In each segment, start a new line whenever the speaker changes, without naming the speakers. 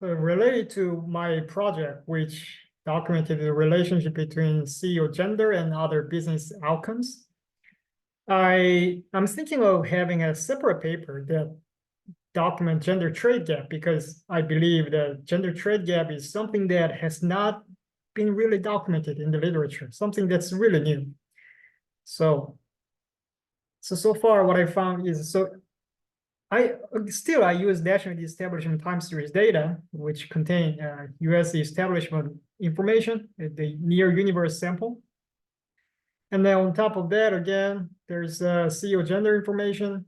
Related to my project, which documented the relationship between CEO gender and other business outcomes, I'm thinking of having a separate paper that document gender trade gap because I believe that gender trade gap is something that has not been really documented in the literature, something that's really new. So far what I found is I use National Establishment Time Series data, which contain U.S. establishment information, the near universe sample. And then on top of that, again, there's CEO gender information.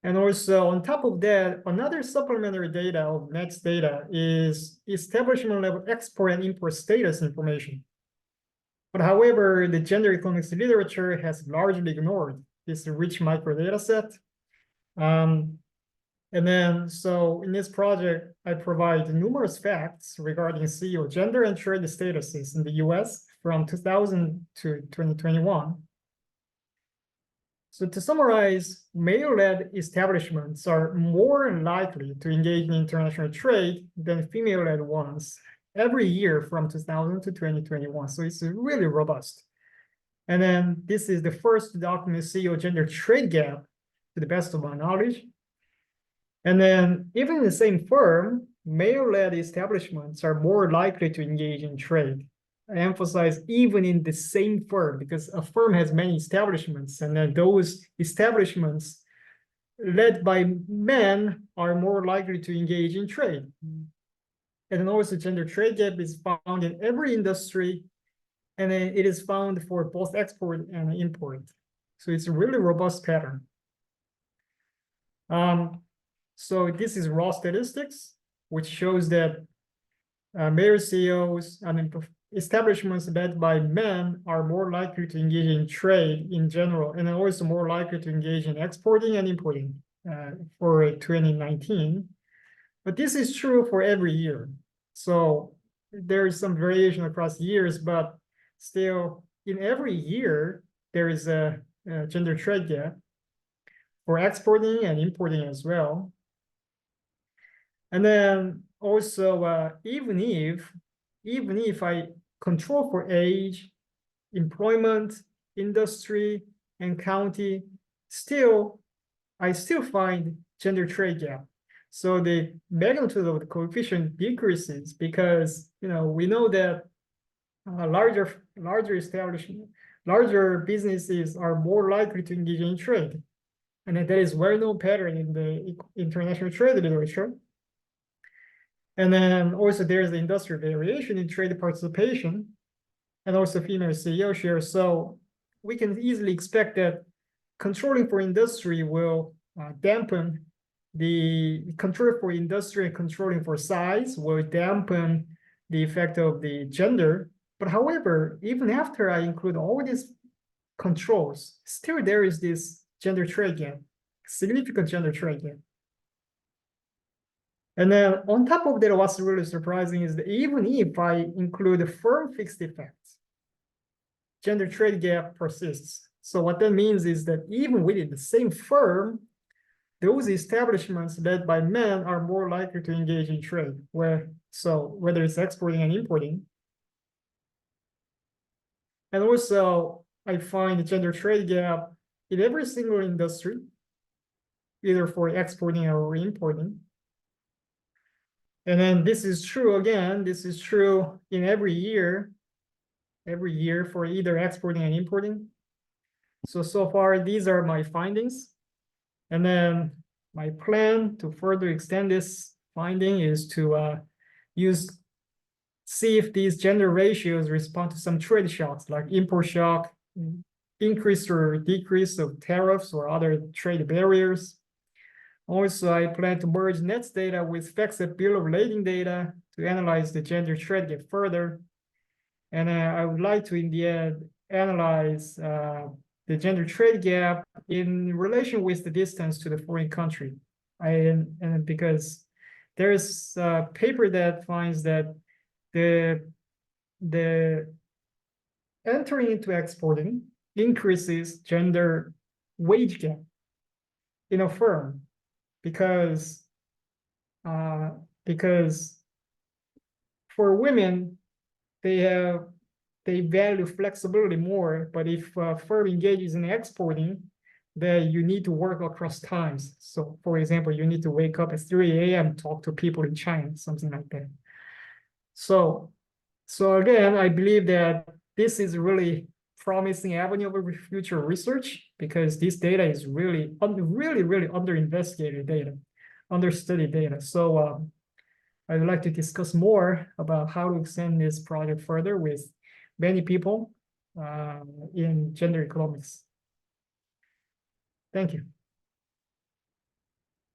And also on top of that, another supplementary data of NETS data is establishment level export and import status information. But however, the gender economics literature has largely ignored this rich micro data set. And then, so in this project, I provide numerous facts regarding CEO gender and trade statuses in the US from 2000 to 2021. So to summarize, male-led establishments are more likely to engage in international trade than female-led ones every year from 2000 to 2021. So it's really robust. And then this is the first to document CEO gender trade gap to the best of my knowledge. And then even in the same firm, male-led establishments are more likely to engage in trade. I emphasize even in the same firm because a firm has many establishments, and then those establishments led by men are more likely to engage in trade. And then also gender trade gap is found in every industry, and then it is found for both export and import. So it's a really robust pattern. So this is raw statistics, which shows that male CEOs and establishments led by men are more likely to engage in trade in general, and also more likely to engage in exporting and importing for 2019. But this is true for every year. So there is some variation across years, but still in every year, there is a gender trade gap for exporting and importing as well. And then also, even if I control for age, employment, industry, and county, I still find gender trade gap. So the magnitude of the coefficient decreases because we know that larger establishment, larger businesses are more likely to engage in trade, and that is well-known pattern in the international trade literature. And then also there's the industrial variation in trade participation and also female CEO share. So we can easily expect that controlling for industry will dampen the control for industry and controlling for size will dampen the effect of the gender. But however, even after I include all these controls, still there is this gender trade gap, significant gender trade gap. And then on top of that, what's really surprising is that even if I include firm fixed effects, gender trade gap persists. So what that means is that even within the same firm, those establishments led by men are more likely to engage in trade, whether it's exporting and importing. And also, I find the gender trade gap in every single industry, either for exporting or importing. And then this is true again, this is true in every year for either exporting and importing. So far, these are my findings. And then my plan to further extend this finding is to see if these gender ratios respond to some trade shocks like import shock, increase or decrease of tariffs or other trade barriers. Also, I plan to merge NETS data with FactSet bill of lading data to analyze the gender trade gap further. And I would like to, in the end, analyze the gender trade gap in relation with the distance to the foreign country. And because there's a paper that finds that the entering into exporting increases gender wage gap in a firm because for women, they value flexibility more, but if a firm engages in exporting, then you need to work across times. So for example, you need to wake up at 3 a.m., talk to people in China, something like that. So again, I believe that this is really promising avenue of future research because this data is really under investigated data, understudied data. So I would like to discuss more about how to extend this project further with many people in gender economics. Thank you.